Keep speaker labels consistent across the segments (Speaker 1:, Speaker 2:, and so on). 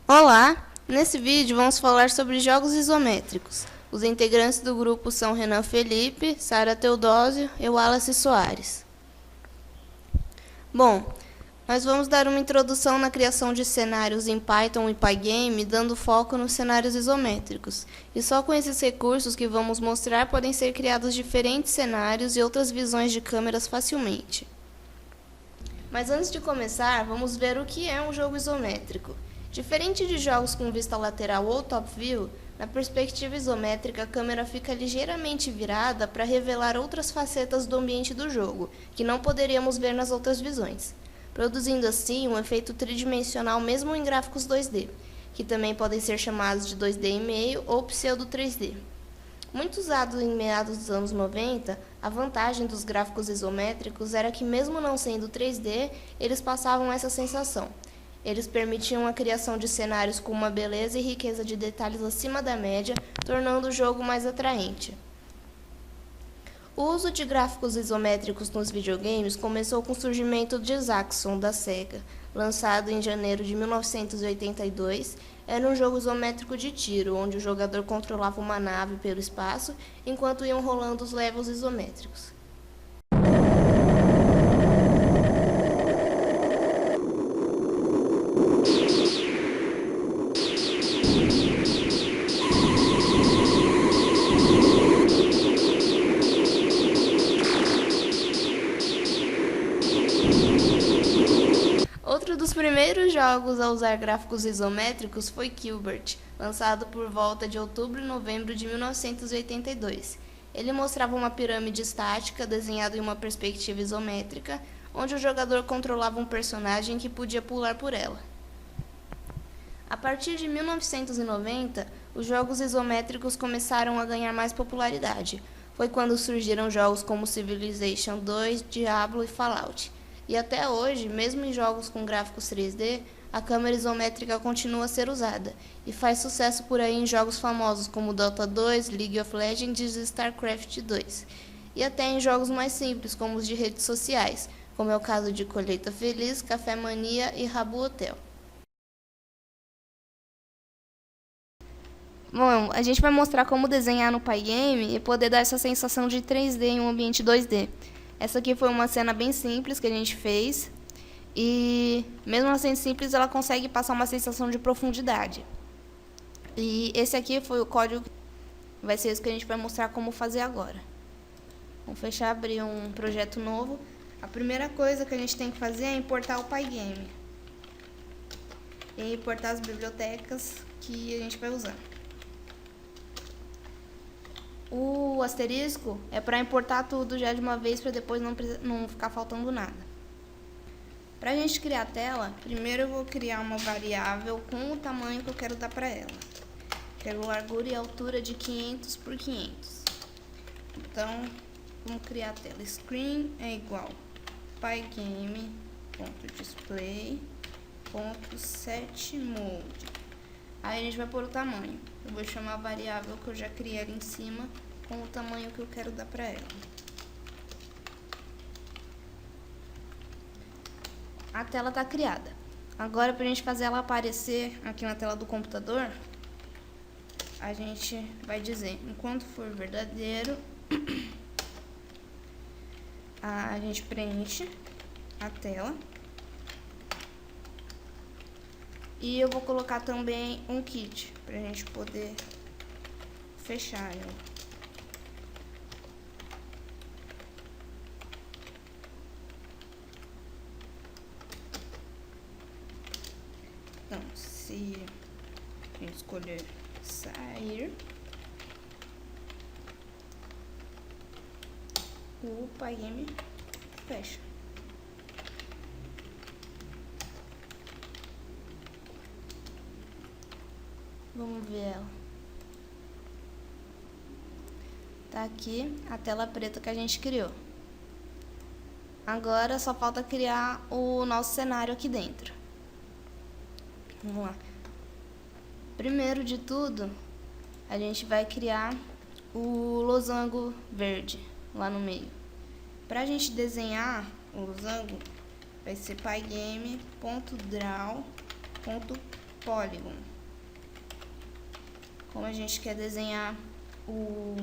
Speaker 1: Olá! Nesse vídeo vamos falar sobre jogos isométricos. Os integrantes do grupo são Renan Felipe, Sara Teodósio e Wallace Soares. Bom, nós vamos dar uma introdução na criação de cenários em Python e Pygame, dando foco nos cenários isométricos. E só com esses recursos que vamos mostrar podem ser criados diferentes cenários e outras visões de câmeras facilmente. Mas antes de começar, vamos ver o que é um jogo isométrico. Diferente de jogos com vista lateral ou top view, na perspectiva isométrica a câmera fica ligeiramente virada para revelar outras facetas do ambiente do jogo, que não poderíamos ver nas outras visões, produzindo assim um efeito tridimensional mesmo em gráficos 2D, que também podem ser chamados de 2D e meio ou pseudo 3D. Muito usado em meados dos anos 90, a vantagem dos gráficos isométricos era que, mesmo não sendo 3D, eles passavam essa sensação. Eles permitiam a criação de cenários com uma beleza e riqueza de detalhes acima da média, tornando o jogo mais atraente. O uso de gráficos isométricos nos videogames começou com o surgimento de Zaxxon, da Sega, lançado em janeiro de 1982. Era um jogo isométrico de tiro, onde o jogador controlava uma nave pelo espaço, enquanto iam rolando os levels isométricos. Outro dos primeiros jogos a usar gráficos isométricos foi Q*bert, lançado por volta de outubro e novembro de 1982. Ele mostrava uma pirâmide estática desenhada em uma perspectiva isométrica, onde o jogador controlava um personagem que podia pular por ela. A partir de 1990, os jogos isométricos começaram a ganhar mais popularidade. Foi quando surgiram jogos como Civilization 2, Diablo e Fallout. E até hoje, mesmo em jogos com gráficos 3D, a câmera isométrica continua a ser usada, e faz sucesso por aí em jogos famosos como Dota 2, League of Legends e StarCraft 2, e até em jogos mais simples como os de redes sociais, como é o caso de Colheita Feliz, Café Mania e Rabu Hotel. Bom, a gente vai mostrar como desenhar no Pygame e poder dar essa sensação de 3D em um ambiente 2D. Essa aqui foi uma cena bem simples que a gente fez e, mesmo assim simples, ela consegue passar uma sensação de profundidade. E esse aqui foi o código, vai ser isso que a gente vai mostrar como fazer agora. Vamos fechar, abrir um projeto novo. A primeira coisa que a gente tem que fazer é importar o Pygame e importar as bibliotecas que a gente vai usar. O asterisco é para importar tudo já de uma vez, para depois não ficar faltando nada. Para a gente criar a tela, primeiro eu vou criar uma variável com o tamanho que eu quero dar para ela. Quero largura e altura de 500 por 500. Então, vamos criar a tela. Screen é igual pygame.display.setMode. Aí a gente vai pôr o tamanho. Eu vou chamar a variável que eu já criei ali em cima com o tamanho que eu quero dar para ela. A tela está criada. Agora, para a gente fazer ela aparecer aqui na tela do computador, a gente vai dizer, enquanto for verdadeiro, a gente preenche a tela. E eu vou colocar também um kit, pra gente poder fechar ela. Então, se a gente escolher sair, o Pygame fecha. Vamos ver ela. Tá aqui a tela preta que a gente criou. Agora só falta criar o nosso cenário aqui dentro. Vamos lá. Primeiro de tudo, a gente vai criar o losango verde lá no meio. Para a gente desenhar o losango, vai ser pygame.draw.color. Polygon. Como a gente quer desenhar o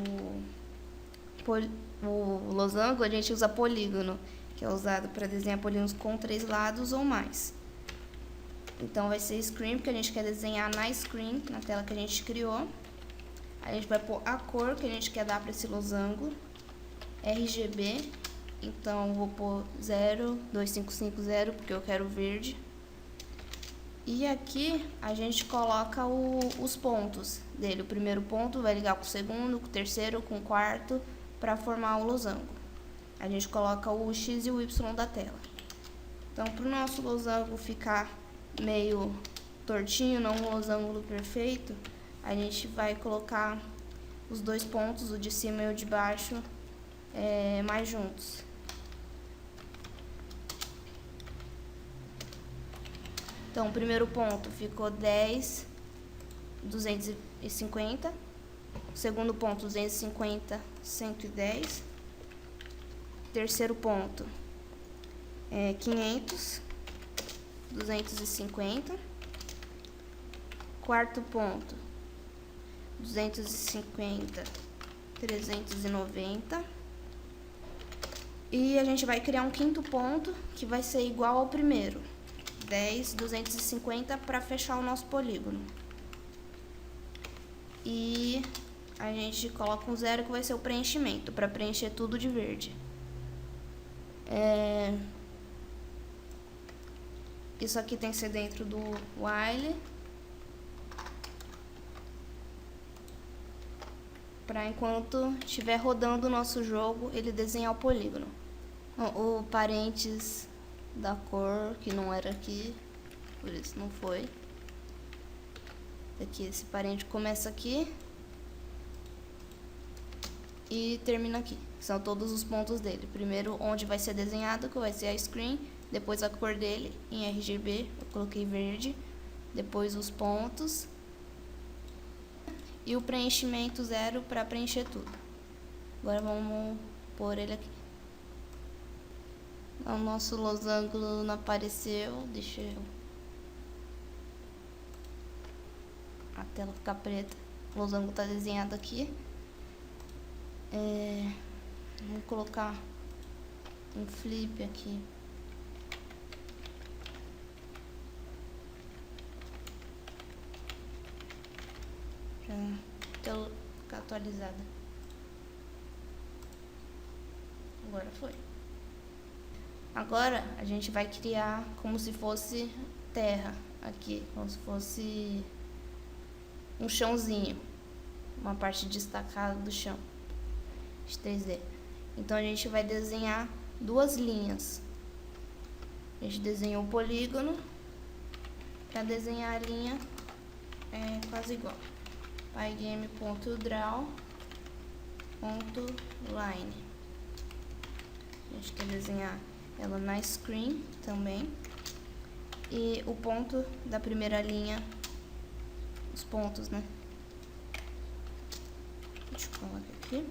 Speaker 1: losango, a gente usa polígono, que é usado para desenhar polígonos com 3 lados ou mais. Então vai ser screen, porque a gente quer desenhar na screen, na tela que a gente criou. A gente vai pôr a cor que a gente quer dar para esse losango, RGB. Então eu vou pôr 02550, porque eu quero verde. E aqui a gente coloca os pontos dele. O primeiro ponto vai ligar com o segundo, com o terceiro, com o quarto, para formar o losango. A gente coloca o X e o Y da tela. Então, para o nosso losango ficar meio tortinho, não um losango perfeito, a gente vai colocar os 2 pontos, o de cima e o de baixo, mais juntos. Então, o primeiro ponto ficou 10, 250. O segundo ponto, 250, 110. Terceiro ponto, 500, 250. Quarto ponto, 250, 390. E a gente vai criar um quinto ponto, que vai ser igual ao primeiro. 10, 250 para fechar o nosso polígono. E a gente coloca um 0 que vai ser o preenchimento, para preencher tudo de verde. Isso aqui tem que ser dentro do while. Para enquanto estiver rodando o nosso jogo, ele desenhar o polígono. O parênteses da cor, que não era aqui, por isso não foi. Aqui, esse parente começa aqui e termina aqui. São todos os pontos dele. Primeiro onde vai ser desenhado, que vai ser a screen, depois a cor dele em RGB, eu coloquei verde, depois os pontos e o preenchimento 0 para preencher tudo. Agora vamos pôr ele aqui. O nosso losango não apareceu, deixa eu... a tela ficar preta. O losango está desenhado aqui. Vou colocar um flip aqui. Pra tela ficar atualizada. Agora foi. Agora a gente vai criar como se fosse terra aqui, como se fosse um chãozinho, uma parte destacada do chão de 3D. Então a gente vai desenhar 2 linhas. A gente desenhou o polígono, para desenhar a linha quase igual. Pygame.draw.line. A gente quer desenhar ela na screen também. E o ponto da primeira linha, os pontos, né? Deixa eu colocar aqui.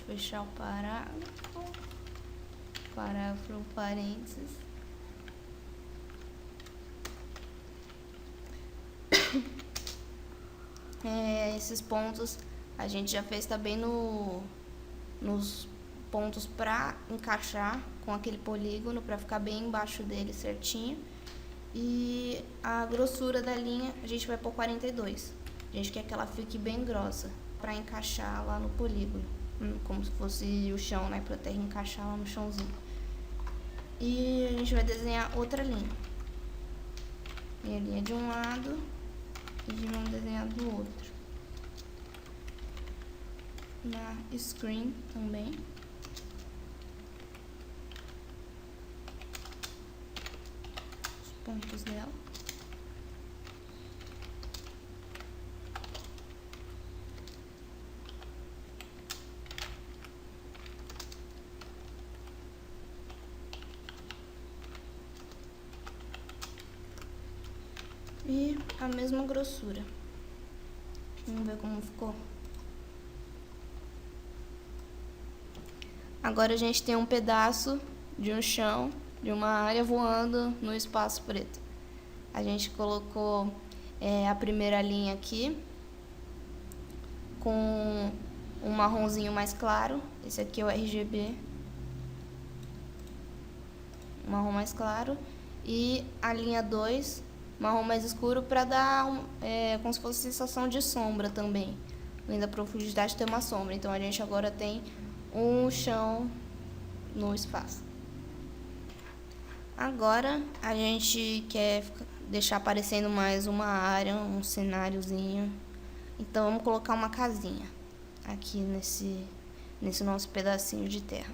Speaker 1: Fechar o parágrafo, parênteses. Esses pontos a gente já fez também nos pontos para encaixar com aquele polígono, para ficar bem embaixo dele certinho. E a grossura da linha a gente vai pôr 42. A gente quer que ela fique bem grossa para encaixar lá no polígono, como se fosse o chão, né, para a terra encaixar lá no chãozinho. E a gente vai desenhar outra linha. E a linha de um lado e de um desenhado do outro. Na screen também. Os pontos dela. a mesma grossura. Vamos ver como ficou. Agora a gente tem um pedaço de um chão, de uma área voando no espaço preto. A gente colocou a primeira linha aqui com um marronzinho mais claro. Esse aqui é o RGB, marrom mais claro. E a linha 2, marrom mais escuro, para dar como se fosse sensação de sombra também. Além da profundidade, tem uma sombra. Então a gente agora tem um chão no espaço. Agora a gente quer deixar aparecendo mais uma área, um cenáriozinho. Então vamos colocar uma casinha aqui nesse nosso pedacinho de terra.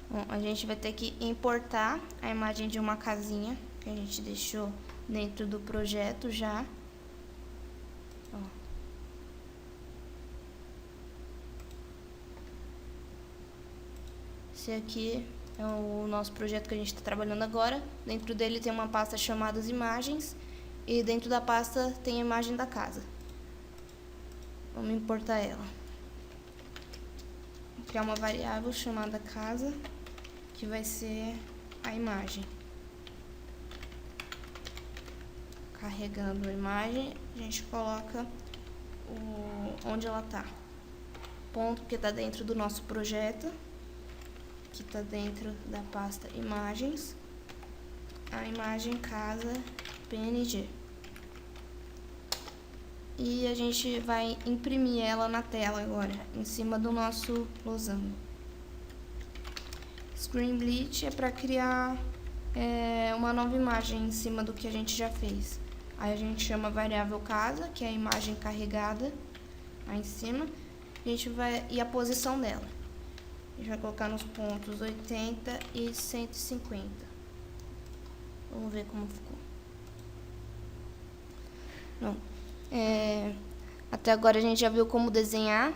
Speaker 1: Bom, a gente vai ter que importar a imagem de uma casinha que a gente deixou dentro do projeto já. Ó. Esse aqui é o nosso projeto que a gente está trabalhando agora. Dentro dele tem uma pasta chamada imagens e dentro da pasta tem a imagem da casa. Vamos importar ela. Vou criar uma variável chamada casa, que vai ser a imagem. Carregando a imagem, a gente coloca onde ela está. Ponto, que está dentro do nosso projeto, que está dentro da pasta imagens, a imagem casa PNG. E a gente vai imprimir ela na tela agora, em cima do nosso losango. Screen Bleach é para criar uma nova imagem em cima do que a gente já fez. Aí a gente chama a variável casa, que é a imagem carregada, aí em cima. E a posição dela. A gente vai colocar nos pontos 80 e 150. Vamos ver como ficou. Não. Até agora a gente já viu como desenhar,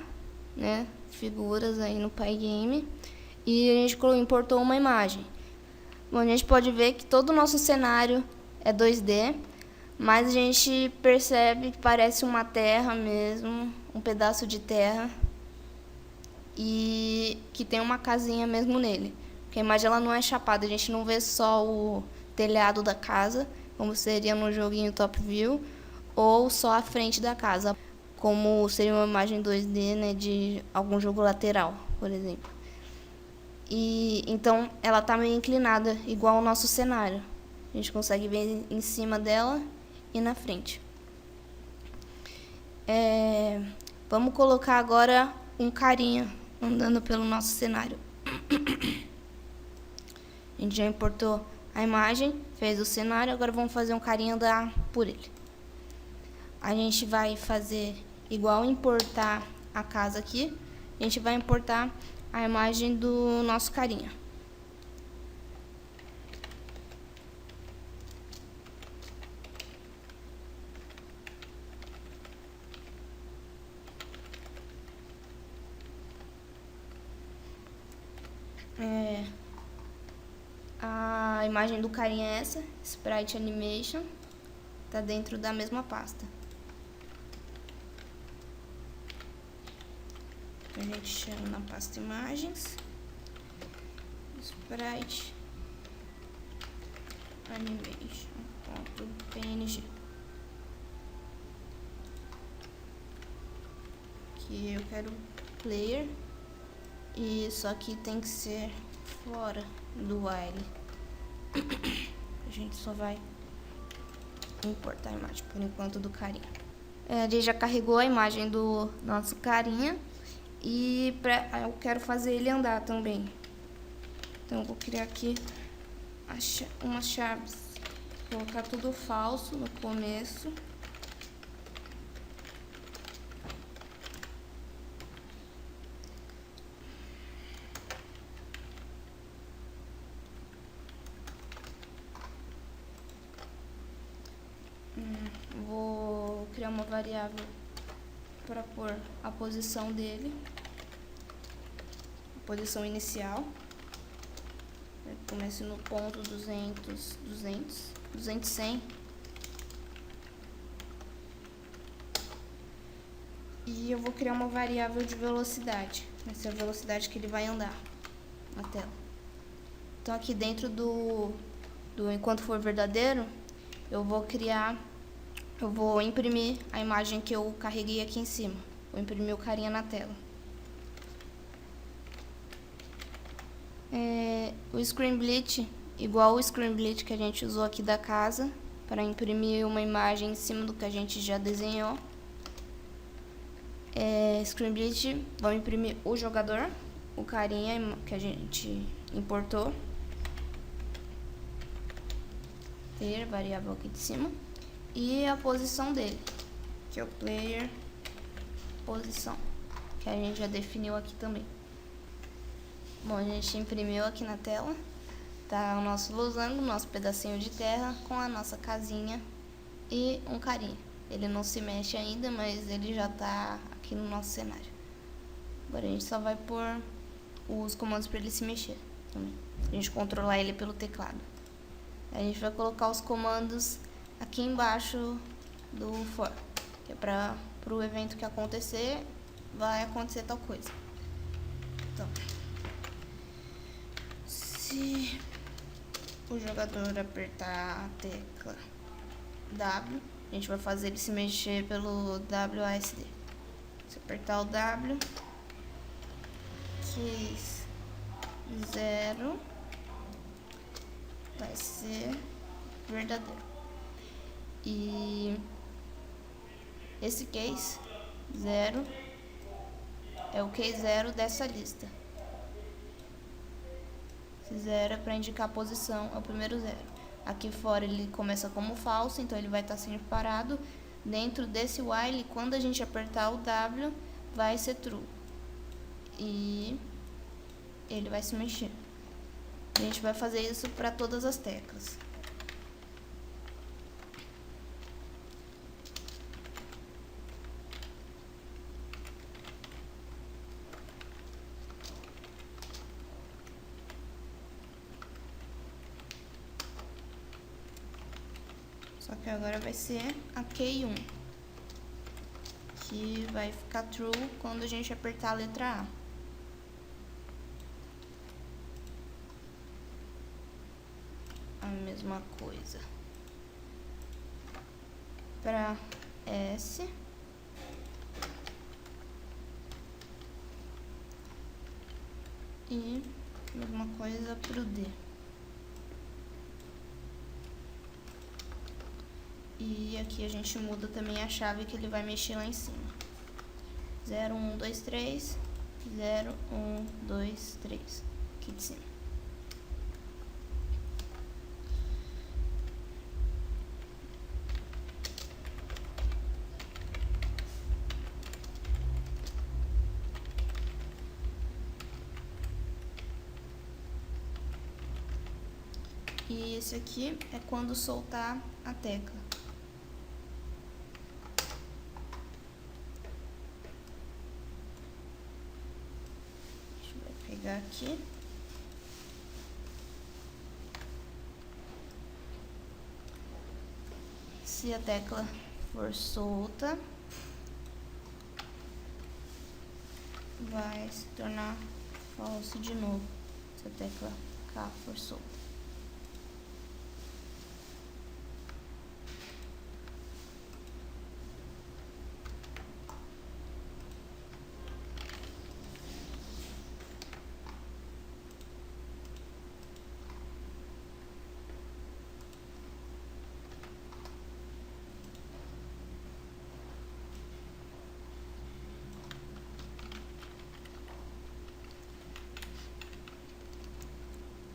Speaker 1: né, figuras aí no Pygame. E a gente importou uma imagem. Bom, a gente pode ver que todo o nosso cenário é 2D, mas a gente percebe que parece uma terra mesmo, um pedaço de terra, e que tem uma casinha mesmo nele. Porque a imagem ela não é chapada, a gente não vê só o telhado da casa, como seria no joguinho Top View, ou só a frente da casa, como seria uma imagem 2D, né, de algum jogo lateral, por exemplo. E então ela está meio inclinada, igual ao nosso cenário. A gente consegue ver em cima dela e na frente. Vamos colocar agora um carinha andando pelo nosso cenário. A gente já importou a imagem, fez o cenário, agora vamos fazer um carinha andar por ele. A gente vai fazer igual importar a casa aqui, a gente vai importar a imagem do nosso carinha. A imagem do carinha é essa, Sprite Animation, está dentro da mesma pasta. A gente chama na pasta imagens, Sprite Animation.png. Aqui eu quero player, e isso aqui tem que ser fora do while. A gente só vai importar a imagem por enquanto do carinha. A gente já carregou a imagem do nosso carinha. E eu quero fazer ele andar também. Então eu vou criar aqui umas chaves. Vou colocar tudo falso no começo. Vou criar uma variável para pôr a posição dele, a posição inicial. Comece no ponto 200, 100. E eu vou criar uma variável de velocidade. Vai ser a velocidade que ele vai andar na tela. Então aqui dentro do enquanto for verdadeiro, eu vou imprimir a imagem que eu carreguei aqui em cima. Vou imprimir o carinha na tela. O Screen Bleach, igual o Screen Bleach que a gente usou aqui da casa, para imprimir uma imagem em cima do que a gente já desenhou. Screen Bleach, vamos imprimir o jogador, o carinha que a gente importou. Ter variável aqui de cima. E a posição dele, que é o player posição, que a gente já definiu aqui também. Bom, a gente imprimiu aqui na tela, tá o nosso losango, nosso pedacinho de terra com a nossa casinha e um carinha. Ele não se mexe ainda, mas ele já tá aqui no nosso cenário. Agora a gente só vai pôr os comandos para ele se mexer também. A gente controlar ele pelo teclado. A gente vai colocar os comandos aqui embaixo do for, que é para o evento que acontecer, vai acontecer tal coisa. Então, se o jogador apertar a tecla W, a gente vai fazer ele se mexer pelo WASD. Se apertar o W, case 0 vai ser verdadeiro. E esse case 0 é o case 0 dessa lista. Esse 0 é para indicar a posição, é o primeiro 0. Aqui fora ele começa como falso, então ele vai estar sempre parado. Dentro desse while, quando a gente apertar o W, vai ser true. E ele vai se mexer. A gente vai fazer isso para todas as teclas. Só que agora vai ser a Q1, que vai ficar true quando a gente apertar a letra A. A mesma coisa para S. E mesma coisa para o D. E aqui a gente muda também a chave que ele vai mexer lá em cima. 0, 1, 2, 3, 0, 1, 2, 3, aqui de cima. E esse aqui é quando soltar a tecla. Deixa eu pegar aqui. Se a tecla for solta, vai se tornar falso de novo. Se a tecla K for solta.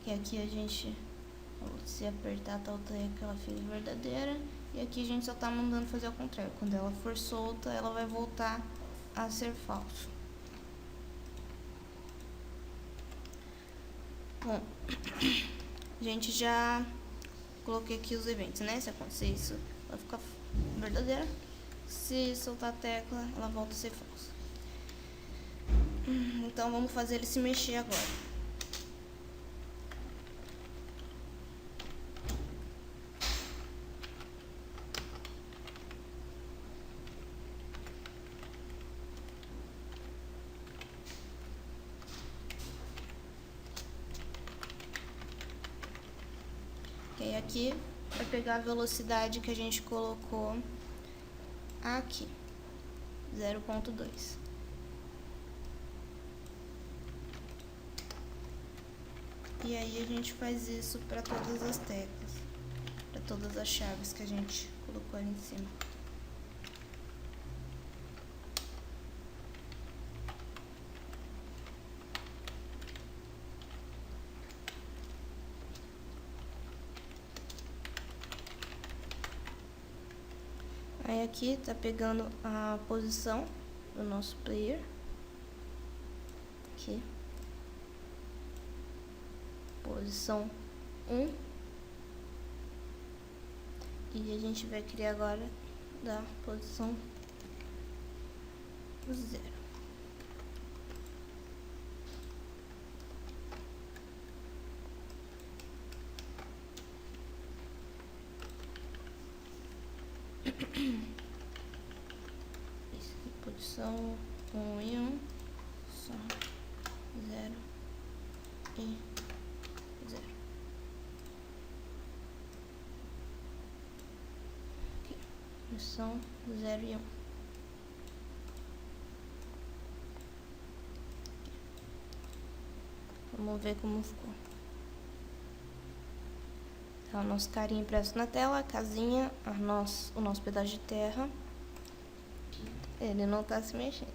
Speaker 1: E aqui a gente, se apertar tal tecla, ela fica verdadeira. E aqui a gente só tá mandando fazer ao contrário. Quando ela for solta, ela vai voltar a ser falso. Bom, a gente já coloquei aqui os eventos, né? Se acontecer isso, vai ficar verdadeira. Se soltar a tecla, ela volta a ser falsa. Então vamos fazer ele se mexer agora. aqui vai pegar a velocidade que a gente colocou aqui, 0.2. E aí a gente faz isso para todas as teclas, para todas as chaves que a gente colocou ali em cima. Aí aqui tá pegando a posição do nosso player. Aqui. Posição 1. E a gente vai criar agora da posição 0. Posição 1 e 1, só 0 e 0. Aqui, posição 0 e 1. Vamos ver como ficou. Tá o nosso carinha impresso na tela, a casinha, o nosso pedaço de terra. Ele não tá se mexendo.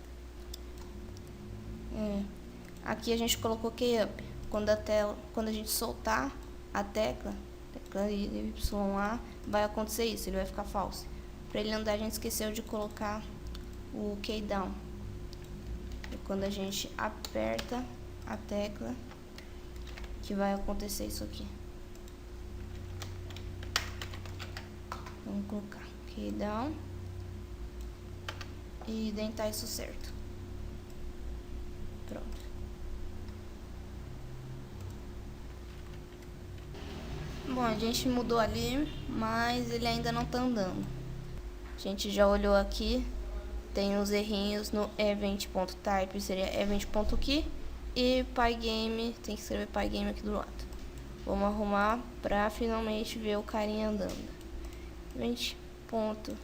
Speaker 1: Aqui a gente colocou key-up. Quando a gente soltar a tecla YA, vai acontecer isso, ele vai ficar falso. Para ele andar, a gente esqueceu de colocar o key-down. E quando a gente aperta a tecla, que vai acontecer isso aqui. Vamos colocar key-down e dentar isso certo. Pronto. Bom, a gente mudou ali, mas ele ainda não tá andando. A gente já olhou aqui, tem uns errinhos no event.type, seria event.key, e pygame, tem que escrever pygame aqui do lado. Vamos arrumar pra finalmente ver o carinha andando. Event.key.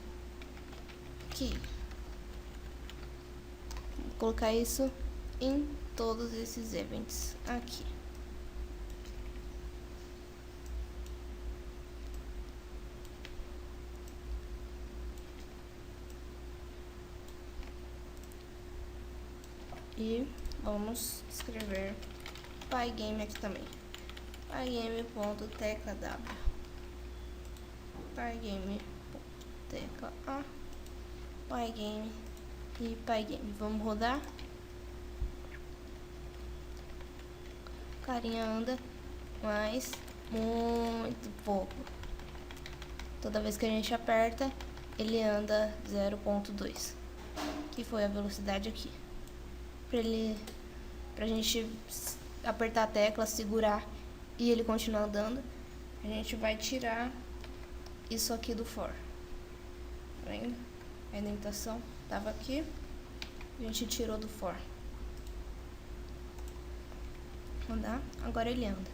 Speaker 1: Vou colocar isso em todos esses events aqui. E vamos escrever pygame aqui também. Pygame.tecla W. Pygame.tecla A. Pygame e pygame. Vamos rodar. O carinha anda, mas muito pouco. Toda vez que a gente aperta, ele anda 0.2, que foi a velocidade aqui. Pra gente apertar a tecla, segurar e ele continuar andando, a gente vai tirar isso aqui do for. Tá vendo? A indentação estava aqui, a gente tirou do for. Andar, agora ele anda.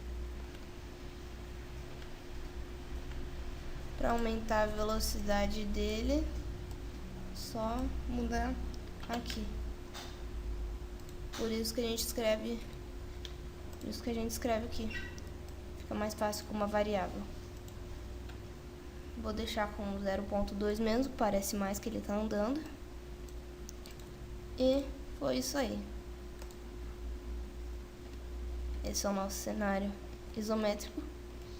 Speaker 1: Para aumentar a velocidade dele, só mudar aqui. Por isso que a gente escreve, aqui. Fica mais fácil com uma variável. Vou deixar com 0.2 mesmo, parece mais que ele tá andando. E foi isso aí. Esse é o nosso cenário isométrico,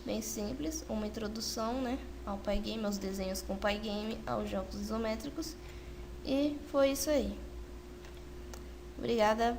Speaker 1: bem simples, uma introdução, né, ao Pygame, aos desenhos com Pygame, aos jogos isométricos. E foi isso aí. Obrigada.